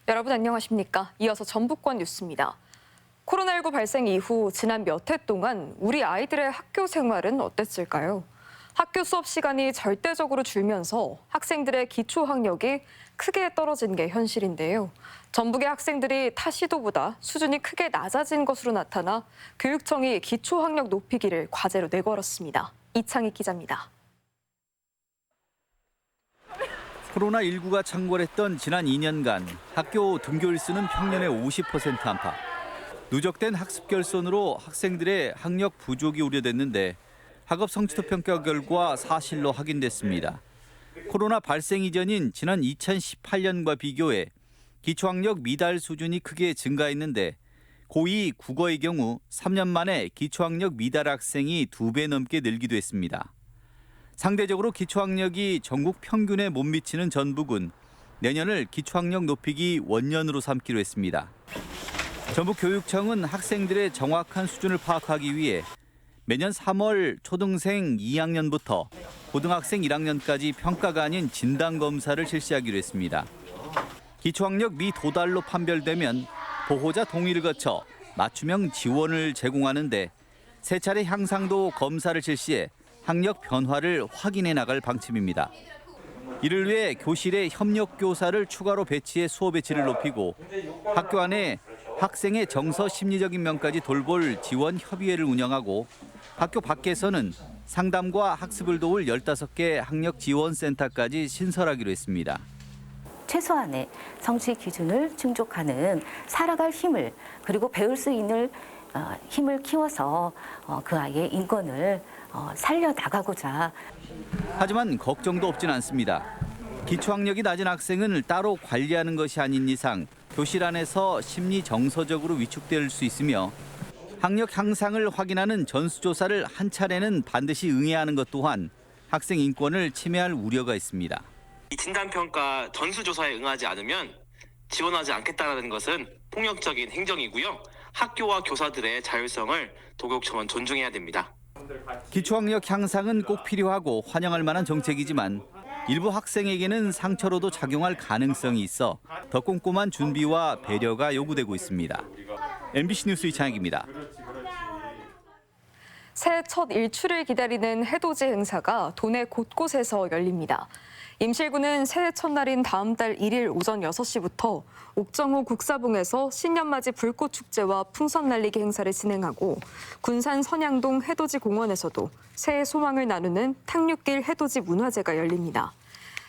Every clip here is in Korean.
여러분 안녕하십니까? 이어서 전북권 뉴스입니다. 코로나19 발생 이후 지난 몇 해 동안 우리 아이들의 학교 생활은 어땠을까요? 학교 수업 시간이 절대적으로 줄면서 학생들의 기초 학력이 크게 떨어진 게 현실인데요. 전북의 학생들이 타 시도보다 수준이 크게 낮아진 것으로 나타나 교육청이 기초 학력 높이기를 과제로 내걸었습니다. 이창희 기자입니다. 코로나19가 창궐했던 지난 2년간 학교 등교일 수는 평년의 50% 안팎. 누적된 학습 결손으로 학생들의 학력 부족이 우려됐는데 학업 성취도 평가 결과 사실로 확인됐습니다. 코로나 발생 이전인 지난 2018년과 비교해 기초학력 미달 수준이 크게 증가했는데 고2 국어의 경우 3년 만에 기초학력 미달 학생이 2배 넘게 늘기도 했습니다. 상대적으로 기초학력이 전국 평균에 못 미치는 전북은 내년을 기초학력 높이기 원년으로 삼기로 했습니다. 전북교육청은 학생들의 정확한 수준을 파악하기 위해 매년 3월 초등생 2학년부터 고등학생 1학년까지 평가가 아닌 진단검사를 실시하기로 했습니다. 기초학력 미도달로 판별되면 보호자 동의를 거쳐 맞춤형 지원을 제공하는데 세 차례 향상도 검사를 실시해 학력 변화를 확인해 나갈 방침입니다. 이를 위해 교실에 협력교사를 추가로 배치해 수업의 질을 높이고 학교 안에 학생의 정서 심리적인 면까지 돌볼 지원 협의회를 운영하고 학교 밖에서는 상담과 학습을 도울 15개 학력 지원센터까지 신설하기로 했습니다. 최소한의 성취 기준을 충족하는 살아갈 힘을 그리고 배울 수 있는 힘을 키워서 그 아이의 인권을 살려나가고자. 하지만 걱정도 없진 않습니다. 기초학력이 낮은 학생은 따로 관리하는 것이 아닌 이상 교실 안에서 심리 정서적으로 위축될 수 있으며 학력 향상을 확인하는 전수조사를 한 차례는 반드시 응해야 하는 것 또한 학생 인권을 침해할 우려가 있습니다. 이 진단평가 전수조사에 응하지 않으면 지원하지 않겠다는 것은 폭력적인 행정이고요. 학교와 교사들의 자율성을 도교육청은 존중해야 됩니다. 기초학력 향상은 꼭 필요하고 환영할 만한 정책이지만 일부 학생에게는 상처로도 작용할 가능성이 있어 더 꼼꼼한 준비와 배려가 요구되고 있습니다. MBC 뉴스 이창익입니다. 새해 첫 일출을 기다리는 해돋이 행사가 도내 곳곳에서 열립니다. 임실군은 새해 첫날인 다음 달 1일 오전 6시부터 옥정호 국사봉에서 신년맞이 불꽃축제와 풍선 날리기 행사를 진행하고 군산 선양동 해돋이 공원에서도 새해 소망을 나누는 탕육길 해돋이 문화제가 열립니다.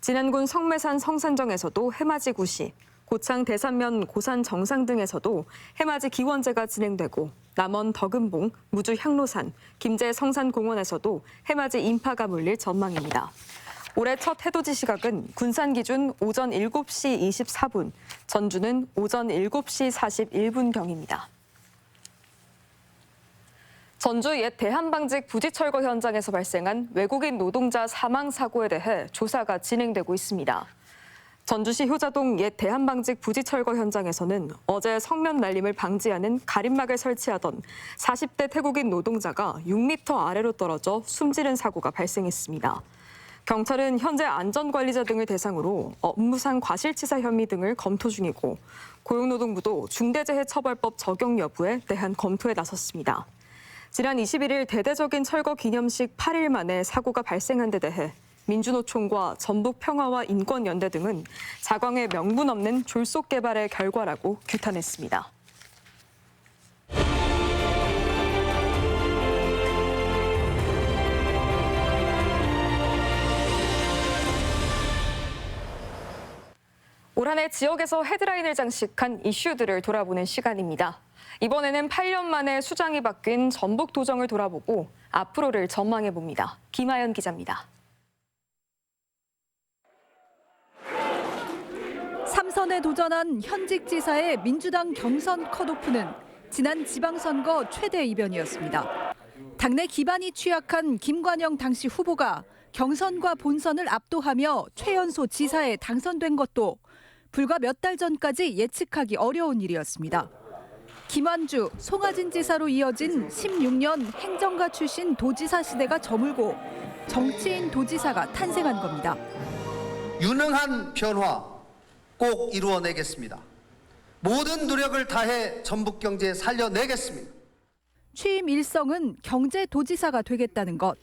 진안군 성매산 성산정에서도 해맞이 구시, 고창 대산면 고산 정상 등에서도 해맞이 기원제가 진행되고 남원 덕은봉, 무주 향로산, 김제 성산공원에서도 해맞이 인파가 몰릴 전망입니다. 올해 첫 해돋이 시각은 군산 기준 오전 7시 24분, 전주는 오전 7시 41분경입니다. 전주 옛 대한방직 부지철거 현장에서 발생한 외국인 노동자 사망 사고에 대해 조사가 진행되고 있습니다. 전주시 효자동 옛 대한방직 부지철거 현장에서는 어제 성면 날림을 방지하는 가림막을 설치하던 40대 태국인 노동자가 6m 아래로 떨어져 숨지는 사고가 발생했습니다. 경찰은 현재 안전관리자 등을 대상으로 업무상 과실치사 혐의 등을 검토 중이고 고용노동부도 중대재해처벌법 적용 여부에 대한 검토에 나섰습니다. 지난 21일 대대적인 철거 기념식 8일 만에 사고가 발생한 데 대해 민주노총과 전북평화와 인권연대 등은 자광의 명분 없는 졸속 개발의 결과라고 규탄했습니다. 올 한 해 지역에서 헤드라인을 장식한 이슈들을 돌아보는 시간입니다. 이번에는 8년 만에 수장이 바뀐 전북도정을 돌아보고 앞으로를 전망해봅니다. 김하연 기자입니다. 3선에 도전한 현직 지사의 민주당 경선 컷오프는 지난 지방선거 최대 이변이었습니다. 당내 기반이 취약한 김관영 당시 후보가 경선과 본선을 압도하며 최연소 지사에 당선된 것도 불과 몇 달 전까지 예측하기 어려운 일이었습니다. 김완주, 송하진 지사로 이어진 16년 행정가 출신 도지사 시대가 저물고 정치인 도지사가 탄생한 겁니다. 유능한 변화 꼭 이루어내겠습니다. 모든 노력을 다해 전북 경제 살려내겠습니다. 취임 일성은 경제도지사가 되겠다는 것.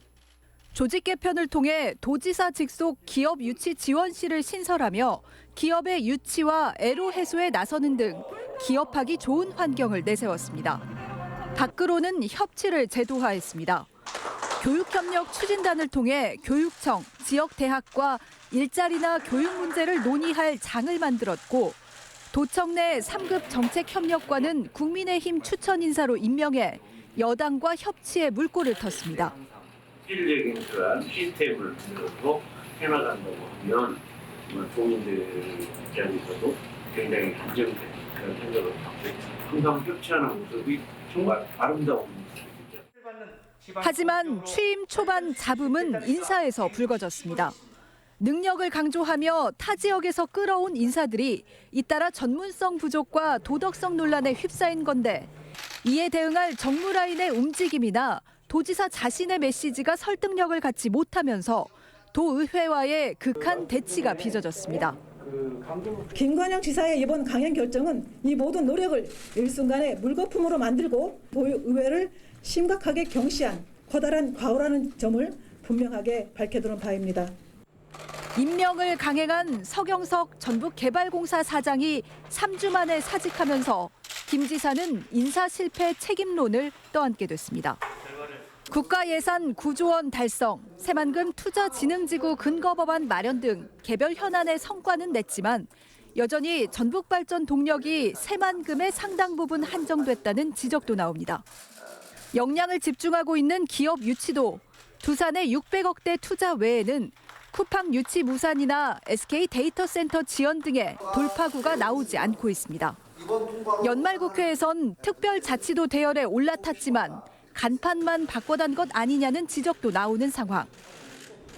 조직 개편을 통해 도지사 직속 기업 유치 지원실을 신설하며 기업의 유치와 애로 해소에 나서는 등 기업하기 좋은 환경을 내세웠습니다. 밖으로는 협치를 제도화했습니다. 교육협력 추진단을 통해 교육청, 지역대학과 일자리나 교육 문제를 논의할 장을 만들었고 도청 내 3급 정책협력관은 국민의힘 추천 인사로 임명해 여당과 협치에 물꼬를 텄습니다. 실질적인 그런 시스템을 만들어서 해나간다고 하면 국민들 입장에서도 굉장히 안정된 그런 생각을 갖고 항상 협치하는 모습이 정말 아름다운 모습입니다. 하지만 취임 초반 잡음은 인사에서 불거졌습니다. 능력을 강조하며 타 지역에서 끌어온 인사들이 잇따라 전문성 부족과 도덕성 논란에 휩싸인 건데 이에 대응할 정무 라인의 움직임이나 도지사 자신의 메시지가 설득력을 갖지 못하면서 도의회와의 극한 대치가 빚어졌습니다. 김관영 지사의 이번 강행 결정은 이 모든 노력을 일순간에 물거품으로 만들고 도의회를 심각하게 경시한 커다란 과오라는 점을 분명하게 밝혀두는 바입니다. 임명을 강행한 서경석 전북개발공사 사장이 3주 만에 사직하면서 김 지사는 인사 실패 책임론을 떠안게 됐습니다. 국가예산 9조 원 달성, 새만금 투자진흥지구 근거법안 마련 등 개별 현안의 성과는 냈지만 여전히 전북발전 동력이 새만금의 상당 부분 한정됐다는 지적도 나옵니다. 역량을 집중하고 있는 기업 유치도 두산의 600억대 투자 외에는 쿠팡 유치 무산이나 SK 데이터센터 지원 등의 돌파구가 나오지 않고 있습니다. 연말국회에선 특별자치도 대열에 올라탔지만 간판만 바꿔단 것 아니냐는 지적도 나오는 상황.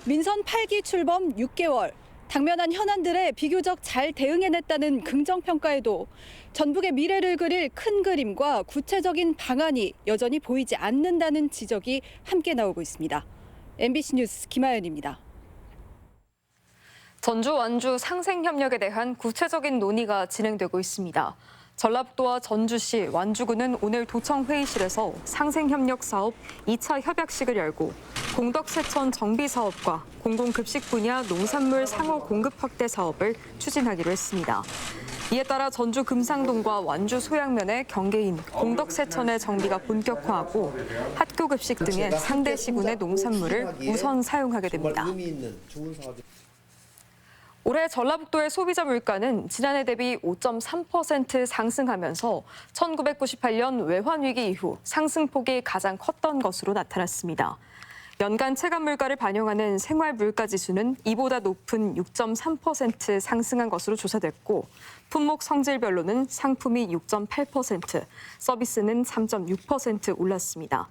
민선 8기 출범 6개월, 당면한 현안들에 비교적 잘 대응해냈다는 긍정평가에도 전북의 미래를 그릴 큰 그림과 구체적인 방안이 여전히 보이지 않는다는 지적이 함께 나오고 있습니다. MBC 뉴스 김하연입니다. 전주 완주 상생협력에 대한 구체적인 논의가 진행되고 있습니다. 전라북도와 전주시, 완주군은 오늘 도청 회의실에서 상생협력 사업 2차 협약식을 열고 공덕세천 정비 사업과 공공급식 분야 농산물 상호 공급 확대 사업을 추진하기로 했습니다. 이에 따라 전주 금상동과 완주 소양면의 경계인 공덕세천의 정비가 본격화하고 학교 급식 등의 상대 시군의 농산물을 우선 사용하게 됩니다. 올해 전라북도의 소비자 물가는 지난해 대비 5.3% 상승하면서 1998년 외환위기 이후 상승폭이 가장 컸던 것으로 나타났습니다. 연간 체감 물가를 반영하는 생활물가지수는 이보다 높은 6.3% 상승한 것으로 조사됐고 품목 성질별로는 상품이 6.8%, 서비스는 3.6% 올랐습니다.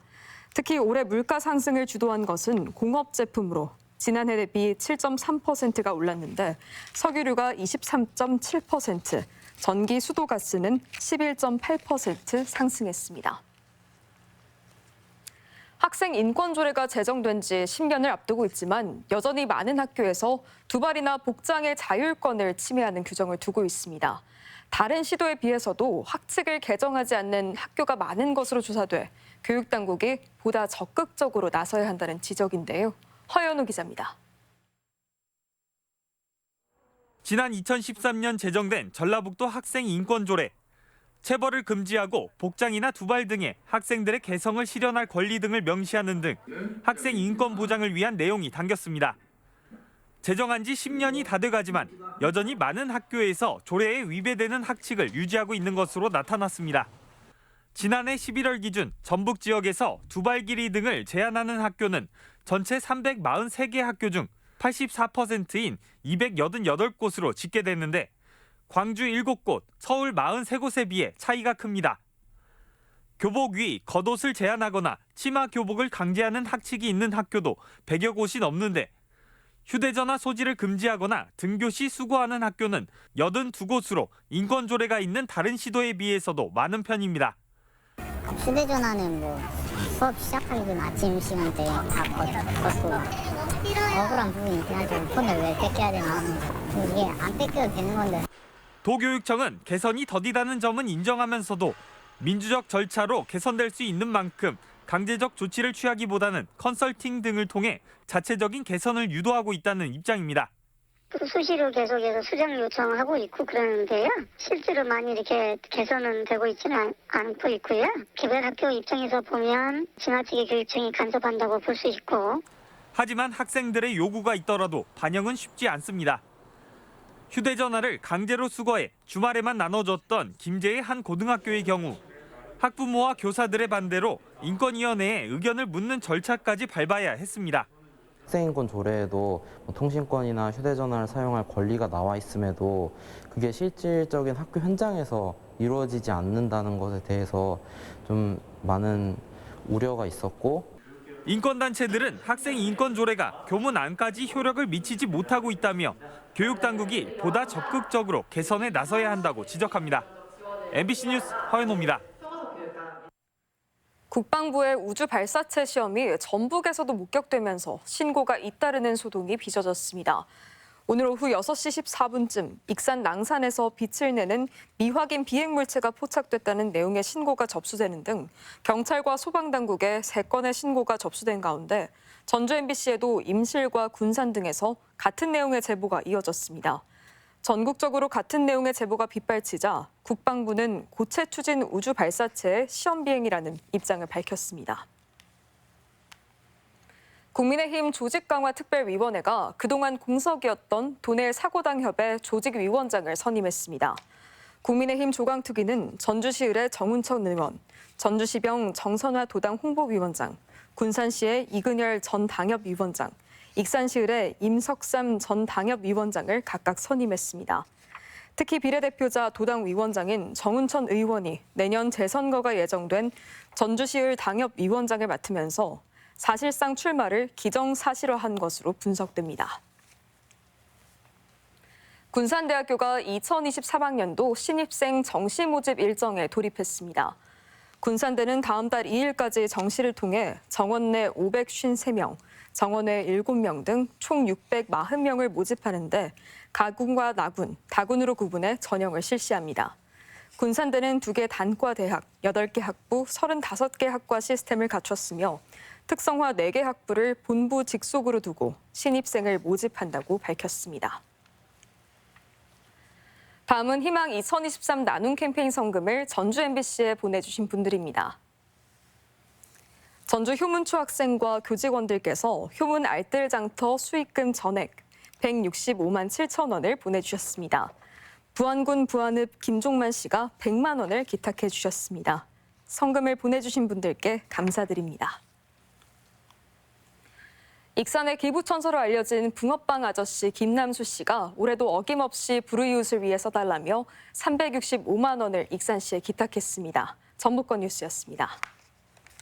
특히 올해 물가 상승을 주도한 것은 공업 제품으로 지난해 대비 7.3%가 올랐는데 석유류가 23.7%, 전기, 수도가스는 11.8% 상승했습니다. 학생 인권 조례가 제정된 지 10년을 앞두고 있지만 여전히 많은 학교에서 두발이나 복장의 자율권을 침해하는 규정을 두고 있습니다. 다른 시도에 비해서도 학칙을 개정하지 않는 학교가 많은 것으로 조사돼 교육당국이 보다 적극적으로 나서야 한다는 지적인데요. 허연우 기자입니다. 지난 2013년 제정된 전라북도 학생 인권조례. 체벌을 금지하고 복장이나 두발 등의 학생들의 개성을 실현할 권리 등을 명시하는 등 학생 인권 보장을 위한 내용이 담겼습니다. 제정한 지 10년이 다 돼가지만 여전히 많은 학교에서 조례에 위배되는 학칙을 유지하고 있는 것으로 나타났습니다. 지난해 11월 기준 전북 지역에서 두발 길이 등을 제한하는 학교는 전체 343개 학교 중 84%인 288곳으로 집계됐는데 광주 7곳, 서울 43곳에 비해 차이가 큽니다. 교복 위, 겉옷을 제한하거나 치마 교복을 강제하는 학칙이 있는 학교도 100여 곳이 넘는데 휴대전화 소지를 금지하거나 등교시 수고하는 학교는 82곳으로 인권조례가 있는 다른 시도에 비해서도 많은 편입니다. 휴대전화는 수업 시작하기 전 아침 시간대에 다 걷고 억울한 부분이 있긴 하죠. 폰을 왜 뺏겨야 되나. 이게 안 뺏겨도 되는 건데. 도교육청은 개선이 더디다는 점은 인정하면서도 민주적 절차로 개선될 수 있는 만큼 강제적 조치를 취하기보다는 컨설팅 등을 통해 자체적인 개선을 유도하고 있다는 입장입니다. 수시로 계속해서 수정 요청하고 있고 그러는데요. 실제로 많이 이렇게 개선은 되고 있지는 않고 있고요. 개별 학교 입장에서 보면 지나치게 교육청이 간섭한다고 볼 수 있고. 하지만 학생들의 요구가 있더라도 반영은 쉽지 않습니다. 휴대전화를 강제로 수거해 주말에만 나눠줬던 김제의 한 고등학교의 경우 학부모와 교사들의 반대로 인권위원회에 의견을 묻는 절차까지 밟아야 했습니다. 학생인권 조례에도 통신권이나 휴대전화를 사용할 권리가 나와 있음에도 그게 실질적인 학교 현장에서 이루어지지 않는다는 것에 대해서 좀 많은 우려가 있었고, 인권단체들은 학생 인권 조례가 교문 안까지 효력을 미치지 못하고 있다며 교육당국이 보다 적극적으로 개선에 나서야 한다고 지적합니다. MBC 뉴스 허연호입니다. 국방부의 우주 발사체 시험이 전북에서도 목격되면서 신고가 잇따르는 소동이 빚어졌습니다. 오늘 오후 6시 14분쯤 익산 낭산에서 빛을 내는 미확인 비행물체가 포착됐다는 내용의 신고가 접수되는 등 경찰과 소방당국에 3건의 신고가 접수된 가운데 전주 MBC에도 임실과 군산 등에서 같은 내용의 제보가 이어졌습니다. 전국적으로 같은 내용의 제보가 빗발치자 국방부는 고체 추진 우주 발사체의 시험 비행이라는 입장을 밝혔습니다. 국민의힘 조직강화특별위원회가 그동안 공석이었던 도내 사고당협의 조직위원장을 선임했습니다. 국민의힘 조강특위는 전주시 의뢰 정운천 의원, 전주시병 정선화 도당 홍보위원장, 군산시의 이근열 전 당협위원장, 익산시 의뢰 임석삼 전 당협위원장을 각각 선임했습니다. 특히 비례대표자 도당위원장인 정운천 의원이 내년 재선거가 예정된 전주시의 당협위원장을 맡으면서 사실상 출마를 기정사실화한 것으로 분석됩니다. 군산대학교가 2023학년도 신입생 정시 모집 일정에 돌입했습니다. 군산대는 다음 달 2일까지 정시를 통해 정원 내 553명, 정원 외 7명 등 총 640명을 모집하는데 가군과 나군, 다군으로 구분해 전형을 실시합니다. 군산대는 2개 단과 대학, 8개 학부, 35개 학과 시스템을 갖췄으며 특성화 4개 학부를 본부 직속으로 두고 신입생을 모집한다고 밝혔습니다. 다음은 희망 2023 나눔 캠페인 성금을 전주 MBC에 보내주신 분들입니다. 전주 효문초 학생과 교직원들께서 효문 알뜰장터 수익금 전액 165만 7천 원을 보내주셨습니다. 부안군 부안읍 김종만 씨가 100만 원을 기탁해 주셨습니다. 성금을 보내주신 분들께 감사드립니다. 익산의 기부천사로 알려진 붕어빵 아저씨 김남수 씨가 올해도 어김없이 불우이웃을 위해 써달라며 365만 원을 익산시에 기탁했습니다. 전북권 뉴스였습니다.